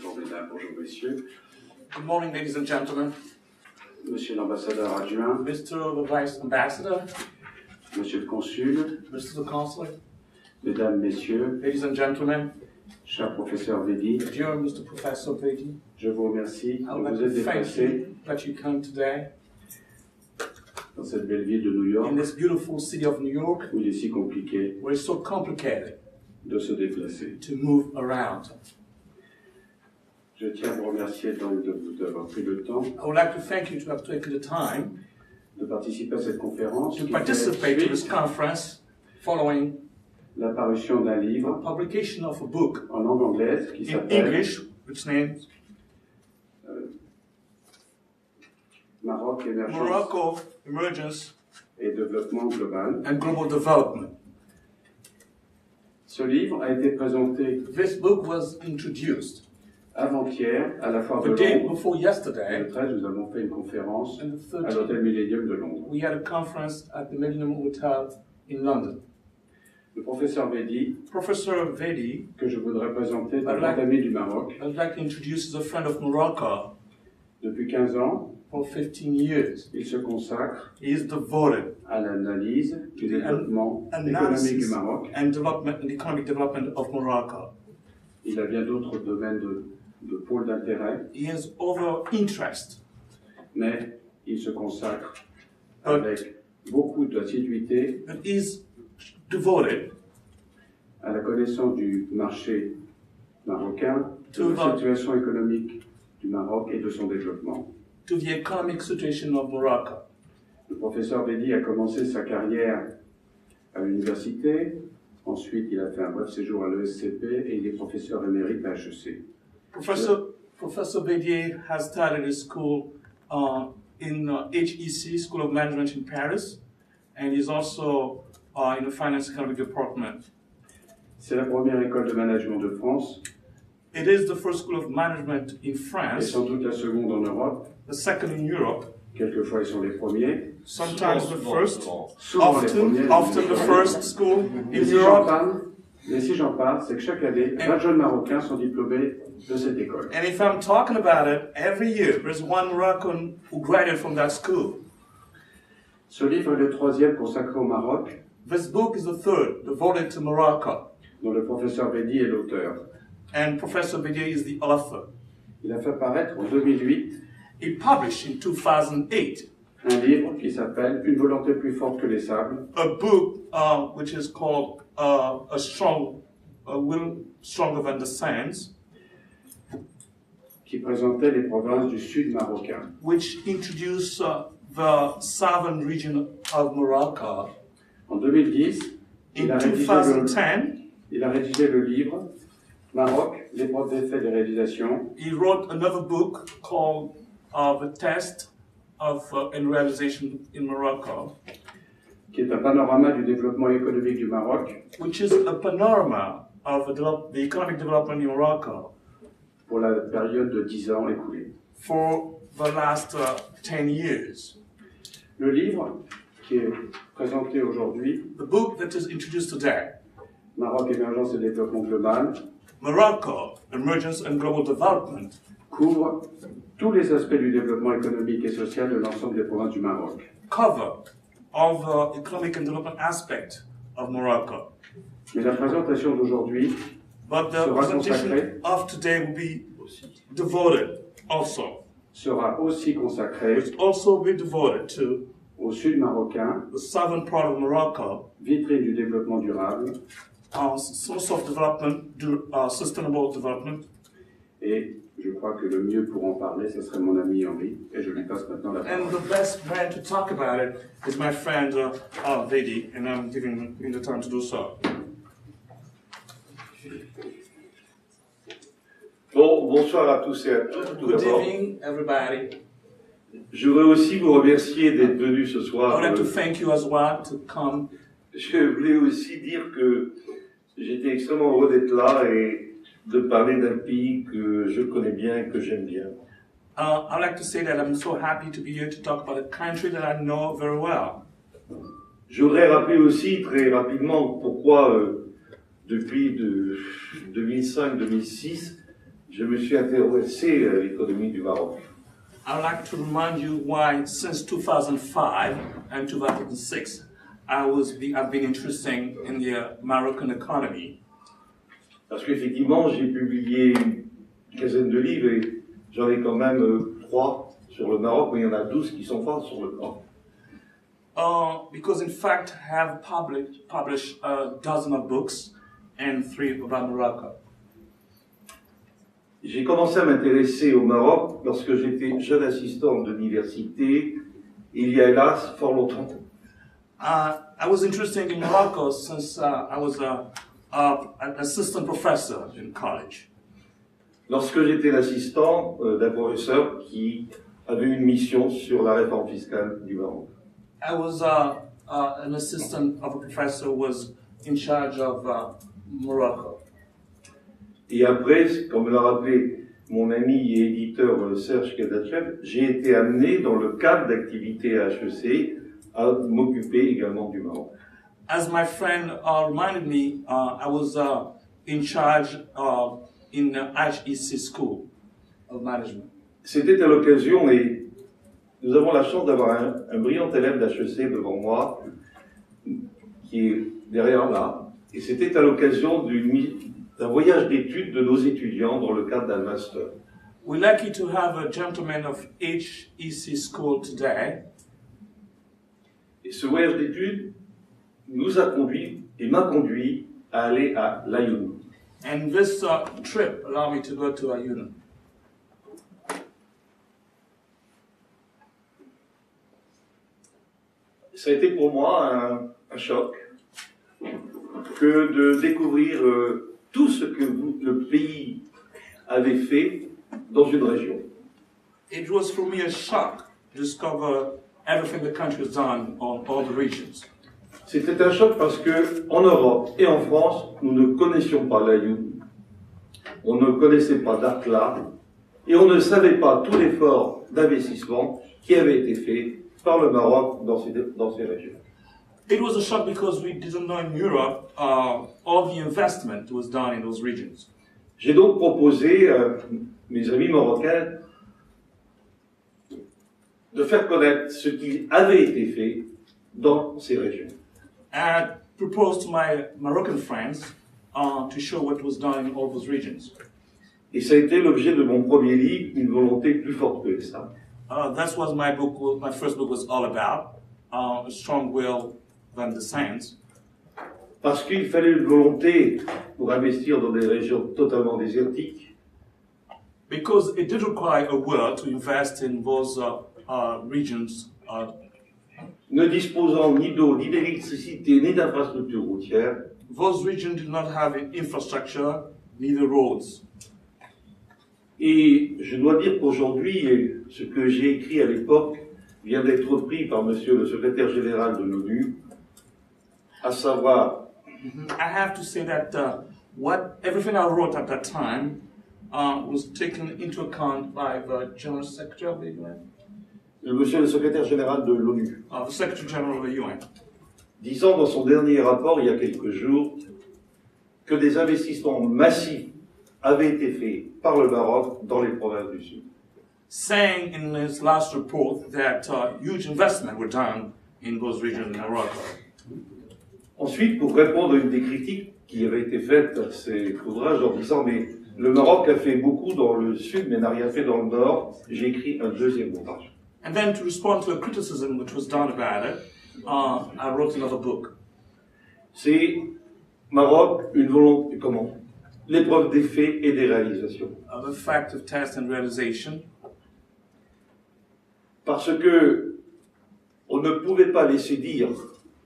Bonjour mesdames, bonjour messieurs. Good morning, ladies and gentlemen. Monsieur l'ambassadeur adjoint, Mr. the Vice Ambassador, monsieur le consul, Mr. the Consul, mesdames, messieurs, ladies and gentlemen, cher professeur Vedi, dear Mr. Professor Vedi, je vous remercie I de would like vous être to thank déplacé you that you came today dans cette belle ville de New York in this beautiful city of New York, où il est si compliqué where it's so complicated de se déplacer. to move around. Je tiens à vous remercier donc d'avoir pris le temps I would like to thank you to have taken the time de participer à cette conférence to qui fait participate in this suite conference following la parution d'un livre publication of a book en langue anglaise qui in s'appelle English, which names Maroc, émergence Morocco, Emergence et développement global. and Global Development. Ce livre a été présenté This book was introduced avant-hier à la foire de the day Londres. before yesterday. Le 13, nous avons fait une conférence And the à 13th, l'hôtel Millennium de Londres. we had a conference at the Millennium Hotel in London. Le professeur Vedi, Professor Vedi, que je voudrais présenter, est un Voilà. grand ami du Maroc. I'd like to introduce as a friend of Morocco Depuis 15 ans, for 15 years. il se consacre He is devoted à l'analyse du The développement économique analysis du Maroc. and development and economic development of Morocco. Il a bien d'autres domaines de pôles d'intérêt, He has other interests, mais il se consacre but, avec beaucoup d'assiduité but is devoted à la connaissance du marché marocain, de la situation économique du Maroc et de son développement. to the economic situation of Morocco. Le professeur Vedi a commencé sa carrière à l'université, ensuite il a fait un bref séjour à l'ESCP et il est professeur émérite à HEC. Professor Bédier has started his school in HEC, School of Management in Paris, and he's also in the Finance Economic Department. C'est la première école de management de France It is the first school of management in et France, sans doute la seconde en Europe. the second in Europe, Quelquefois ils sont les premiers, sometimes the first, souvent les premiers. often the first school Mais in si j'en Europe. parle, c'est que chaque année, 20 jeunes Marocains sont diplômés de cette école. And if I'm talking about it, every year there's one Moroccan who graduated from that school. Ce livre est le troisième consacré au Maroc, This book is the third, devoted to Morocco, dont le professeur Vedi est l'auteur. and Professor Bédier is the author. Il a fait paraître en 2008 He published in 2008 un livre qui s'appelle Une volonté plus forte que les sables, a book which is called A Will Stronger Than the Sands, qui présentait les provinces du sud marocain. which introduced the southern region of Morocco. En 2010, In il a 2010, rédigé le livre Maroc, l'épreuve des faits de réalisation, he wrote another book called The Test of and Realization in Morocco, qui est un panorama du développement économique du Maroc which is a panorama of the economic development in Morocco pour la période de 10 ans écoulée. for the last 10 years. Le livre qui est présenté aujourd'hui, The book that is introduced today, Maroc, émergence et développement global, Morocco, Emergence and Global Development, couvre tous les aspects du développement économique et social de l'ensemble des provinces du Maroc. cover all the economic and development aspect of Morocco. Mais la présentation d'aujourd'hui But the Sera presentation consacré. of today will be devoted also. sera aussi consacrée It's also be devoted to au sud marocain, the southern part of Morocco, vitrine du développement durable, source of development, sustainable development. et je crois que le mieux pour en parler, ce serait mon ami Henri, et je lui passe maintenant la And parole. the best man to talk about it is my friend Vedi, and I'm giving him the time to do so. Bonsoir à tous et à toutes. Tout Good d'abord, evening, everybody. je voudrais aussi vous remercier d'être venus ce I soir. would like to thank you as well to come. Je voulais aussi dire que j'étais extrêmement heureux d'être là et de parler d'un pays que je connais bien et que j'aime bien. I'd like to say that I'm so happy to be here to talk about a country that I know very well. Je voudrais rappeler aussi très rapidement pourquoi depuis 2005-2006, je me suis intéressé à l'économie du Maroc. I'd like to remind you why since 2005 and 2006, I've been interested in the Moroccan economy. Parce qu'effectivement, j'ai publié une quinzaine de livres et j'en ai quand même 3 sur le Maroc, mais il y en a 12 qui sont pas sur le Maroc. Because in fact, I have published a dozen of books and 3 about Morocco. J'ai commencé à m'intéresser au Maroc lorsque j'étais jeune assistant d'université, il y a hélas fort longtemps. I was interested in Morocco since I was an assistant professor in college. Lorsque j'étais l'assistant d'un professeur qui avait une mission sur la réforme fiscale du Maroc. I was an assistant of a professor who was in charge of Morocco. Et après, comme l'a rappelé mon ami et éditeur Serge Kadachev, j'ai été amené dans le cadre d'activités à HEC à m'occuper également du Maroc. As my friend reminded me, I was in charge in the HEC School of Management. C'était à l'occasion, et nous avons la chance d'avoir un brillant élève d'HEC devant moi, qui est derrière là, et c'était à l'occasion d'un voyage d'études de nos étudiants dans le cadre d'un master. We're lucky to have a gentleman of HEC School today. Et ce voyage d'études nous a conduit et m'a conduit à aller à l'Aïoun. And this trip allowed me to go to Aïoun. Ça a été pour moi un choc que de découvrir tout ce que le pays avait fait dans une région. It was for me a shock to discover everything the country has done on all the regions. C'était un choc parce que en Europe et en France, nous ne connaissions pas l'Aïoun, on ne connaissait pas Dakhla et on ne savait pas tout l'effort d'investissement qui avait été fait par le Maroc dans ces régions. It was a shock because we didn't know in Europe all the investment was done in those regions. J'ai donc proposé à mes amis marocains de faire connaître ce qui avait été fait dans ces régions. I proposed to my Moroccan friends to show what was done in all those regions. Et ça a été l'objet de mon premier livre, Une volonté plus forte que ça. That's what my first book was all about, a strong will than the science. Parce qu'il fallait une volonté pour investir dans des régions totalement désertiques. Because it did require a will to invest in those regions. Ne disposant ni d'eau, ni d'électricité, ni d'infrastructures routières. Those regions did not have infrastructure, neither roads. Et je dois dire qu'aujourd'hui, ce que j'ai écrit à l'époque vient d'être repris par monsieur le secrétaire général de l'ONU, à savoir... I have to say that everything I wrote at that time was taken into account by the General Secretary of the UN. Monsieur le secrétaire général de l'ONU. The Secretary General of the UN. Disant dans son dernier rapport, il y a quelques jours, que des investissements massifs avaient été faits par le Maroc dans les provinces du Sud. Saying in his last report that huge investment were done in those regions in Morocco. Ensuite, pour répondre à une des critiques qui avait été faite à cet ouvrage en disant mais le Maroc a fait beaucoup dans le Sud mais n'a rien fait dans le Nord, j'ai écrit un deuxième ouvrage. And then to respond to a criticism which was done about it, I wrote another book. C'est Maroc, une volonté, comment? L'épreuve des faits et des réalisations. The fact of test and realization. Parce que on ne pouvait pas laisser dire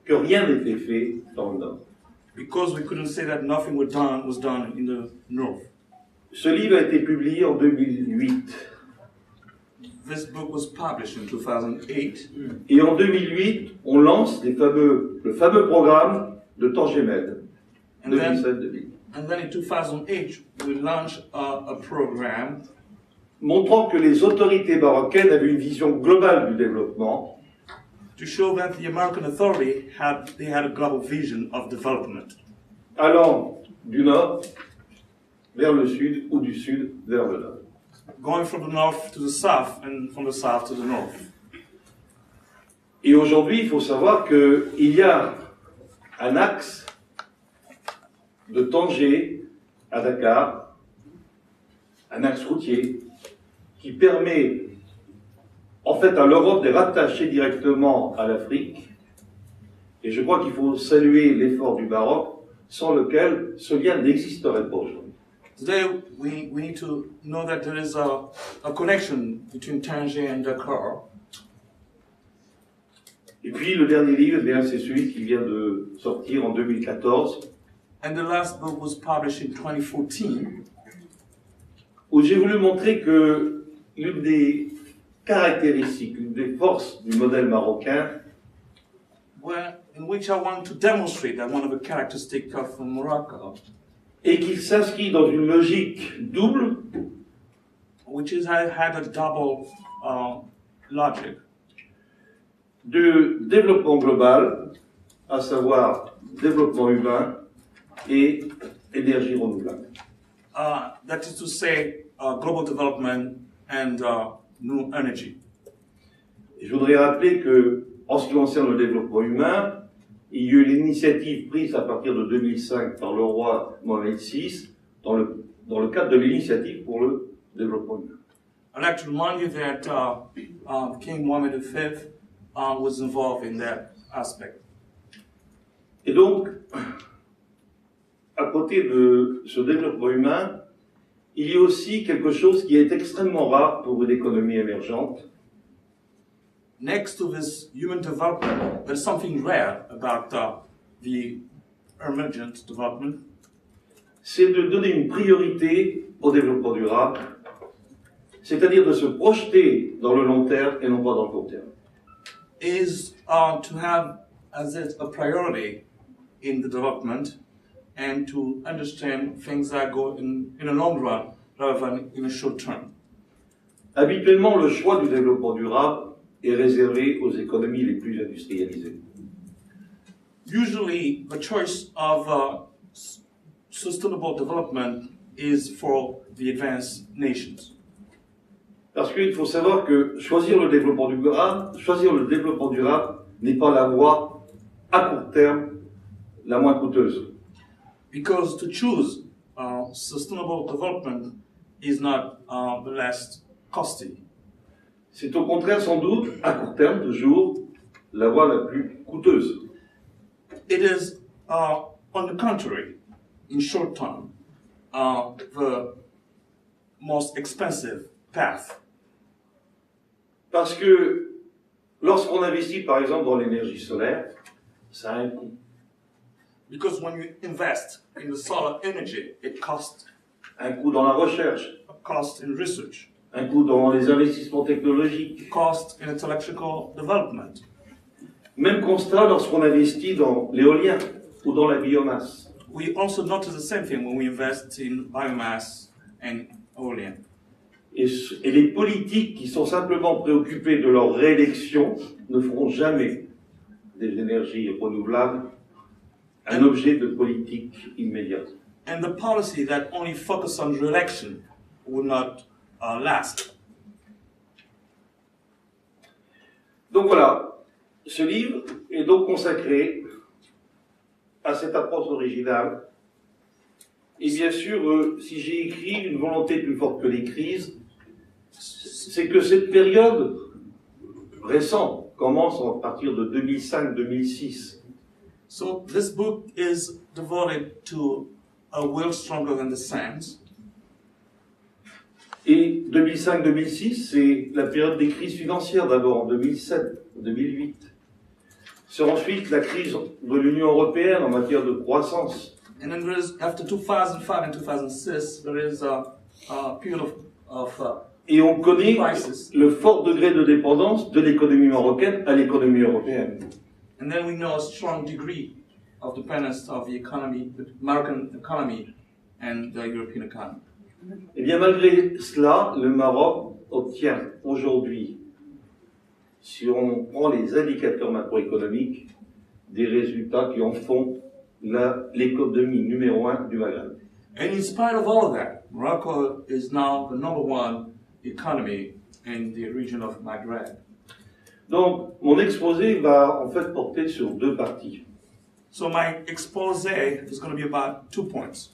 que rien n'était fait dans le Nord. Because we couldn't say that nothing was done in the North. Ce livre a été publié en 2008. This book was published in 2008. Et en 2008, on lance le fameux programme de Tangemed, 2007-2008. And then in 2008, we launched a program montrant que les autorités marocaines avaient une vision globale du développement. To show that the American authority had a global vision of development. Allant du nord vers le sud ou du sud vers le nord. Going from the north to the south and from the south to the north. Et aujourd'hui, il faut savoir qu'il y a un axe de Tanger à Dakar, un axe routier, qui permet en fait à l'Europe de rattacher directement à l'Afrique. Et je crois qu'il faut saluer l'effort du Maroc, sans lequel ce lien n'existerait pas aujourd'hui. Today, we need to know that there is a connection between Tangier and Dakar. Et puis le dernier livre, eh bien, c'est celui qui vient de sortir en 2014, And the last book was published in 2014, où j'ai voulu montrer que l'une des caractéristiques, l'une des forces du modèle marocain, in which I want to demonstrate that one of the characteristics of Morocco, est qu'il s'inscrit dans une logique double, which is I had a double logic. de développement global, à savoir développement humain et énergie renouvelable. That is to say, global development and new energy. Et je voudrais rappeler que, en ce qui concerne le développement humain, il y a eu l'initiative prise à partir de 2005 par le roi Mohamed VI dans le cadre de l'initiative pour le développement humain. I'd like to remind you that King Mohammed V was involved in that aspect. Et donc, à côté de ce développement humain, il y a aussi quelque chose qui est extrêmement rare pour une économie émergente. Next to this human development, there's something rare about the emergent development. C'est de donner une priorité au développement durable, c'est-à-dire de se projeter dans le long terme et non pas dans le court terme. Is to have as a priority in the development and to understand things that go in a long run rather than in a short term. Habituellement, le choix du développement durable est réservé aux économies les plus industrialisées. Usually, the choice of sustainable development is for the advanced nations. Parce qu'il faut savoir que choisir le développement durable n'est pas la voie à court terme la moins coûteuse. Because to choose sustainable development is not the less costly. C'est au contraire sans doute, à court terme toujours, la voie la plus coûteuse. It is, on the contrary, in short term, the most expensive path. Parce que lorsqu'on investit par exemple dans l'énergie solaire, ça a un coût. Because when you invest in the solar energy, it costs Un coût dans la recherche, a cost in research, un coût dans les investissements technologiques. cost in intellectual development. Même constat lorsqu'on investit dans l'éolien ou dans la biomasse. We also notice the same thing when we invest in biomass and olein. Et les politiques qui sont simplement préoccupés de leur réélection ne feront jamais des énergies renouvelables un objet de politique immédiate. And the policy that only focus on re-election will not last. Donc voilà, ce livre est donc consacré à cette approche originale. Et bien sûr, si j'ai écrit une volonté plus forte que les crises, c'est que cette période récente commence à partir de 2005-2006. So this book is devoted to a will stronger than the sands. Et 2005-2006, c'est la période des crises financières d'abord, en 2007-2008. C'est ensuite la crise de l'Union européenne en matière de croissance. And then there is, after 2005 and 2006, there is a period of Et on connaît crisis. le fort degré de dépendance de l'économie marocaine à l'économie européenne. And then we know a strong degree of dependence of the economy, the American economy and the European economy. Et bien malgré cela, le Maroc obtient aujourd'hui, si on prend les indicateurs macroéconomiques, des résultats qui en font l'économie numéro 1 du Maghreb. And in spite of all of that, Morocco is now the #1 economy in the region of Maghreb. Donc, mon exposé va en fait porter sur deux parties. So my expose is going to be about 2 points.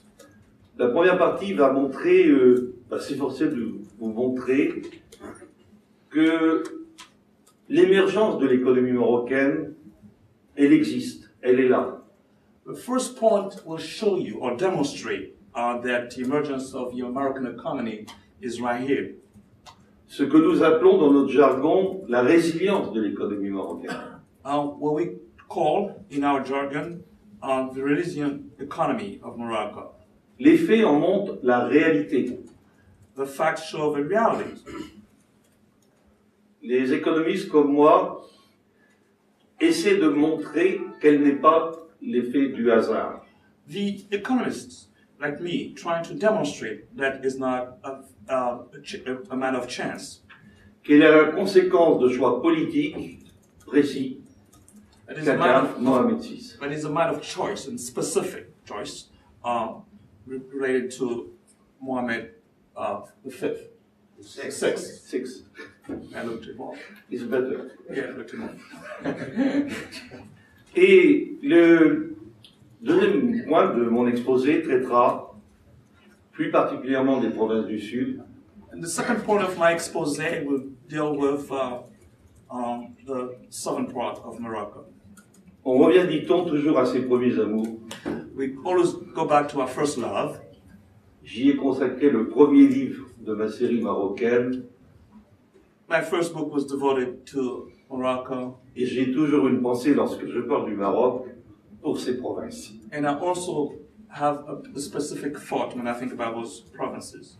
La première partie va montrer, s'efforcer de vous montrer que l'émergence de l'économie marocaine, elle existe, elle est là. The first point will show you or demonstrate that the emergence of the American economy is right here. Ce que nous appelons dans notre jargon la résilience de l'économie marocaine. What we call in our jargon the resilient economy of Morocco. Les faits en montrent la réalité. The facts show the reality. Les économistes comme moi essaient de montrer qu'elle n'est pas l'effet du hasard. The economists, like me, trying to demonstrate that is not a matter of chance. Qu'elle est la conséquence de choix politiques précis. It is a matter of, Mohamed VI. but it's a matter of choice and specific choice related to Mohammed V. Six. Six. I looked him up. It's better. Yeah, I looked him up. Et le deuxième point de mon exposé traitera plus particulièrement des provinces du Sud. And the second point of my expose will deal with the southern part of Morocco. On revient, dit-on, toujours à ses premiers amours. We always go back to our first love. J'y ai consacré le premier livre de ma série marocaine My first book was devoted to Morocco, et j'ai toujours une pensée lorsque je parle du Maroc pour ces provinces. and I also have a specific thought when I think about those provinces.